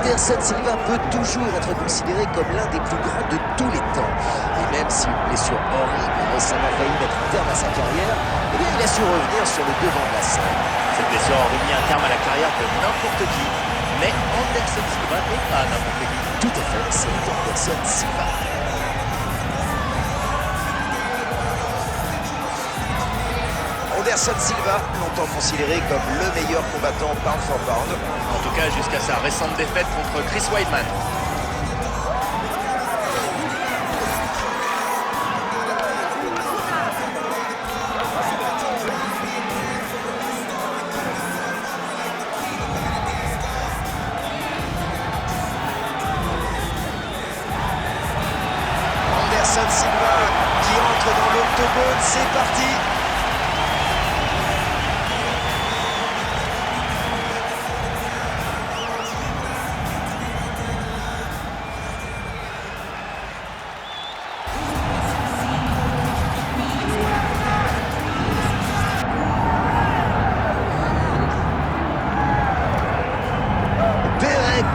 Anderson Silva peut toujours être considéré comme l'un des plus grands de tous les temps. Et même si une blessure horrible a récemment failli mettre un terme à sa carrière, eh bien, il a su revenir sur le devant de la scène. Cette blessure aurait mis un terme à la carrière de n'importe qui, mais Anderson Silva n'est pas n'importe qui. Tout à fait, c'est Anderson Silva. Anderson Silva, longtemps considéré comme le meilleur combattant pound for pound. En tout cas, jusqu'à sa récente défaite contre Chris Weidman. Anderson Silva qui entre dans l'octogone, c'est parti.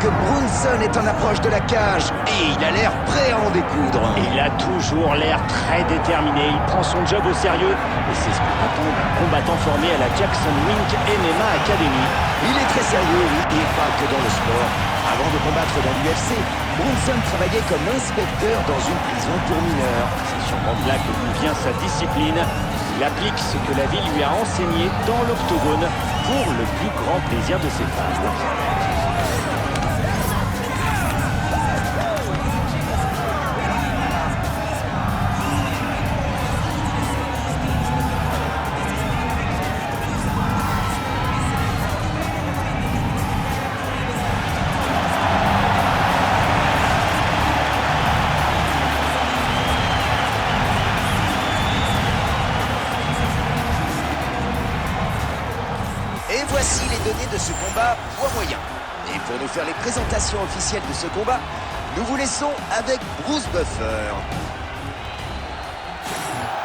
Brunson est en approche de la cage et il a l'air prêt à en découdre. Il a toujours l'air très déterminé, il prend son job au sérieux et c'est ce qu'on attend d'un combattant formé à la Jackson Wink MMA Academy. Il est très sérieux, oui, et pas que dans le sport. Avant de combattre dans l'UFC, Brunson travaillait comme inspecteur dans une prison pour mineurs. C'est sûrement de là que nous vient sa discipline. Il applique ce que la vie lui a enseigné dans l'octogone pour le plus grand plaisir de ses fans. Et voici les données de ce combat poids moyen. Et pour nous faire les présentations officielles de ce combat, nous vous laissons avec Bruce Buffer.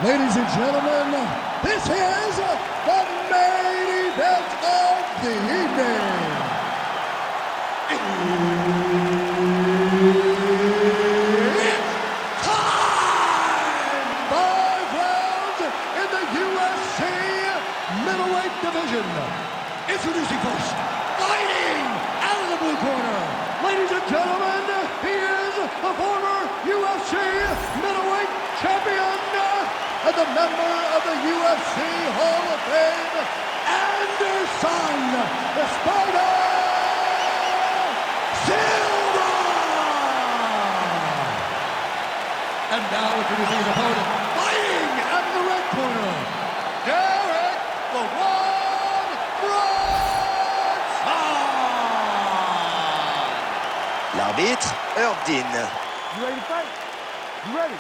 Ladies and gentlemen, this is the main event of the evening. It's time! 5 rounds in the UFC middleweight division. Introducing first, fighting out of the blue corner. Ladies and gentlemen, he is the former UFC middleweight champion and the member of the UFC Hall of Fame, Anderson Esparta Silva! And now introducing his opponent, fighting out of the red corner, Derek the One Bronson! L'arbitre, Erdin. You ready to fight? You ready?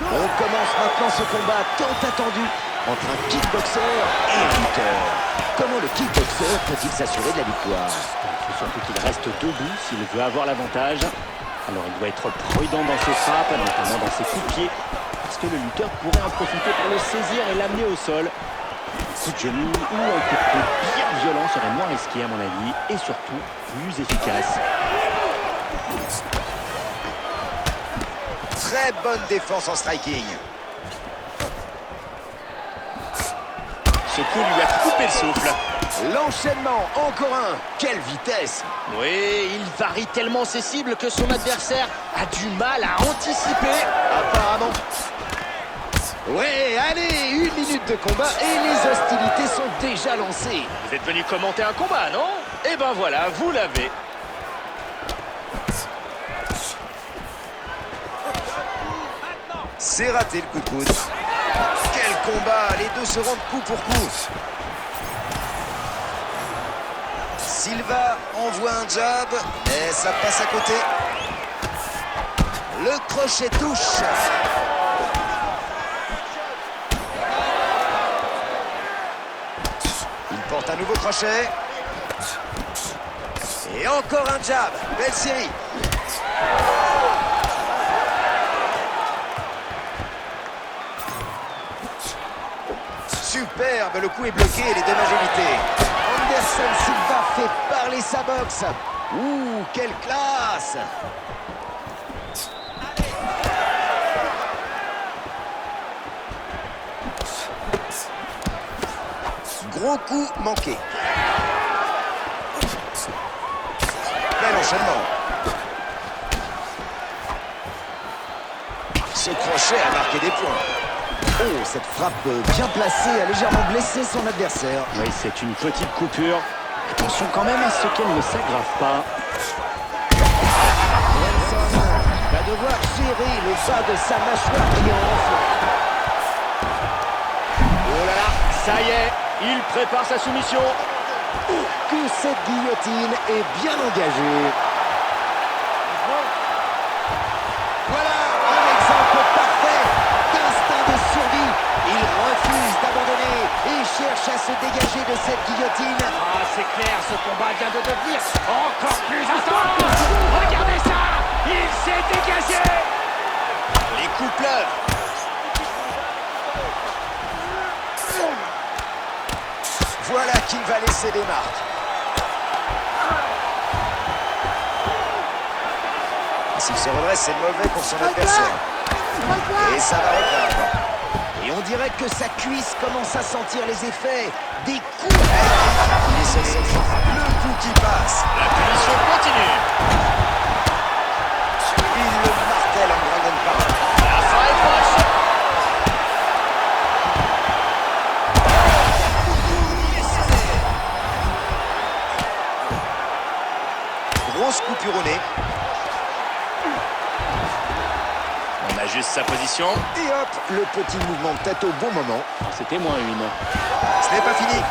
On commence maintenant ce combat tant attendu entre un kickboxer et un lutteur. Comment le kickboxer peut-il s'assurer de la victoire? Il faut surtout qu'il reste debout s'il veut avoir l'avantage. Alors il doit être prudent dans ses frappes, notamment dans ses coups de pied, parce que le lutteur pourrait en profiter pour le saisir et l'amener au sol. Coup de genou ou un coup de coude bien violent serait moins risqué à mon avis et surtout plus efficace. Très bonne défense en striking. Ce coup lui a coupé le souffle. L'enchaînement, encore un. Quelle vitesse! Oui, il varie tellement ses cibles que son adversaire a du mal à anticiper. Apparemment. Ouais, allez, 1 minute de combat et les hostilités sont déjà lancées. Vous êtes venu commenter un combat, non? Eh ben voilà, vous l'avez. C'est raté le coup de coude. Quel combat! Les deux se rendent coup pour coup. Silva envoie un jab et ça passe à côté. Le crochet touche. Il porte un nouveau crochet. Et encore un jab. Belle série. Superbe, le coup est bloqué et les dommages évités. Anderson Silva fait parler sa boxe. Ouh, quelle classe! Gros coup manqué. Bel enchaînement. Ce crochet a marqué des points. Oh, cette frappe bien placée a légèrement blessé son adversaire. Oui, c'est une petite coupure. Attention quand même à ce qu'elle ne s'aggrave pas. Branson va devoir gérer le bas de sa mâchoire qui enfle. Oh là là, ça y est, il prépare sa soumission. Que cette guillotine est bien engagée. Voilà un exemple parfait d'instinct de survie. Il refuse d'abandonner et cherche à se dégager de cette guillotine. Ah, c'est clair, ce combat vient de devenir encore plus intense. Regardez ça, il s'est dégagé. Les coups pleuvent. Voilà qui va laisser des marques. S'il se redresse, c'est mauvais pour son adversaire. Et ça va reprendre. Et on dirait que sa cuisse commence à sentir les effets des coups. Il est seul, le coup qui passe. La punition continue. Il le martèle en grande parole. La fin est proche. Grosse coupure au nez. On ajuste sa position. Et hop, le petit mouvement de tête au bon moment. C'était moins une. Ce n'est pas fini.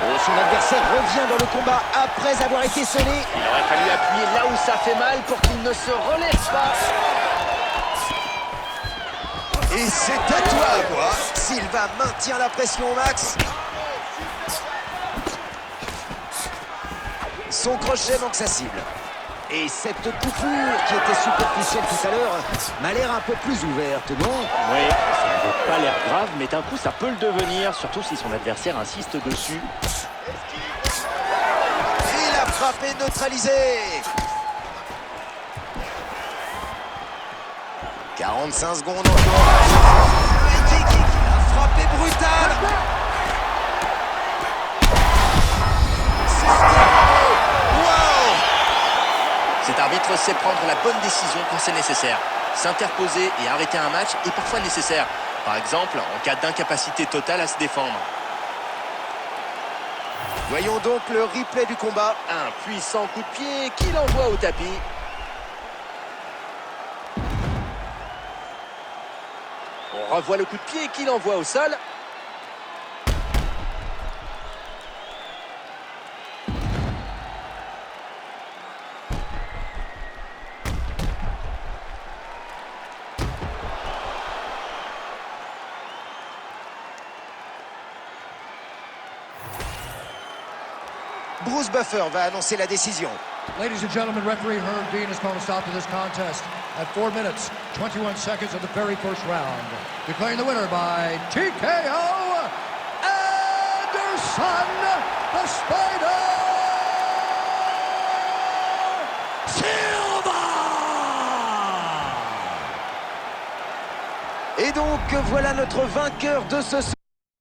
Oh, son adversaire revient dans le combat après avoir été sonné. Il aurait fallu appuyer là où ça fait mal pour qu'il ne se relève pas. Et c'est à toi, moi. Silva maintient la pression au max. Son crochet manque sa cible. Et cette coupure qui était superficielle tout à l'heure m'a l'air un peu plus ouverte, non? Oui, ça n'avait pas l'air grave, mais d'un coup ça peut le devenir, surtout si son adversaire insiste dessus. Et la frappe est neutralisée. 45 secondes encore. La frappe est brutale. Cet arbitre sait prendre la bonne décision quand c'est nécessaire. S'interposer et arrêter un match est parfois nécessaire. Par exemple, en cas d'incapacité totale à se défendre. Voyons donc le replay du combat. Un puissant coup de pied qu'il envoie au tapis. On revoit le coup de pied qu'il envoie au sol. Bruce Buffer va annoncer la décision. Ladies and gentlemen, referee Herb Dean has called a stop to this contest at 4 minutes, 21 seconds of the very first round. Declaring the winner by TKO, Anderson the Spider Silva! Et donc, voilà notre vainqueur de ce soir.